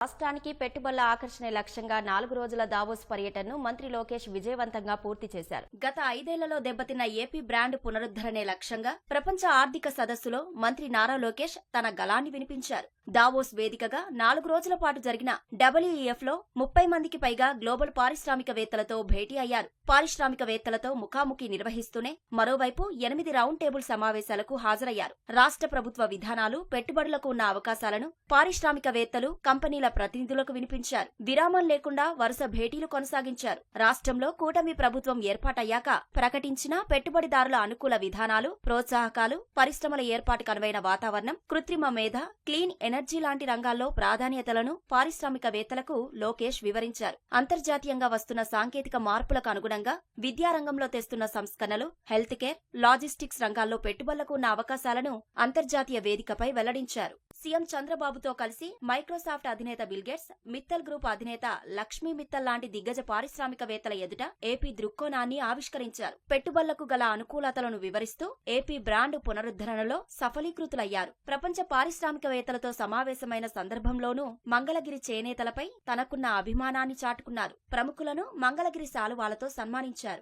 రాష్ట్రానికి పెట్టుబడుల ఆకర్షణ లక్ష్యంగా 4 రోజుల దావోస్ పర్యటనను మంత్రి లోకేష్ విజయవంతంగా పూర్తి చేశారు. గత 5 ఏళ్లలో దెబ్బతిన్న ఏపీ బ్రాండ్ పునరుద్ధరణే లక్ష్యంగా ప్రపంచ ఆర్థిక సదస్సులో మంత్రి నారా లోకేష్ తన గళాన్ని వినిపించారు. దావోస్ వేదికగా 4 రోజుల పాటు జరిగిన WEF లో 30 మందికి పైగా గ్లోబల్ పారిశ్రామికవేత్తలతో భేటీ అయ్యారు. పారిశ్రామికవేత్తలతో ముఖాముఖి నిర్వహిస్తూనే మరోవైపు 8 రౌండ్ టేబుల్ సమావేశాలకు హాజరయ్యారు. రాష్ట్ర ప్రభుత్వ విధానాలు, పెట్టుబడులకు ఉన్న అవకాశాలను పారిశ్రామికవేత్తలు, కంపెనీల ప్రతినిధులకు వినిపించారు. విరామం లేకుండా వరుస భేటీలు కొనసాగించారు. రాష్ట్రంలో కూటమి ప్రభుత్వం ఏర్పాటయ్యాక ప్రకటించిన పెట్టుబడిదారుల అనుకూల విధానాలు, ప్రోత్సాహకాలు, పరిశ్రమల ఏర్పాటుకు అనువైన వాతావరణం, కృత్రిమ మేధ, క్లీన్ ఎనర్జీ లాంటి రంగాల్లో ప్రాధాన్యతలను పారిశ్రామికవేత్తలకు లోకేష్ వివరించారు. అంతర్జాతీయంగా వస్తున్న సాంకేతిక మార్పులకు అనుగుణంగా విద్యారంగంలో తెస్తున్న సంస్కరణలు, హెల్త్ కేర్, లాజిస్టిక్స్ రంగాల్లో పెట్టుబడులకు ఉన్న అవకాశాలను అంతర్జాతీయ వేదికపై వెల్లడించారు. సీఎం చంద్రబాబుతో కలిసి మైక్రోసాఫ్ట్ అధినేత బిల్గేట్స్, మిత్తల్ గ్రూప్ అధినేత లక్ష్మీ మిత్తల్ లాంటి దిగ్గజ పారిశ్రామికవేత్తల ఎదుట ఏపీ దృక్కోణాన్ని ఆవిష్కరించారు. పెట్టుబడులకు గల అనుకూలతలను వివరిస్తూ ఏపీ బ్రాండ్ పునరుద్ధరణలో సఫలీకృతులయ్యారు. ప్రపంచ పారిశ్రామికవేత్తలతో సమావేశమైన సందర్భంలోనూ మంగళగిరి చేనేతలపై తనకున్న అభిమానాన్ని చాటుకున్నారు. ప్రముఖులను మంగళగిరి శాలువాలతో సన్మానించారు.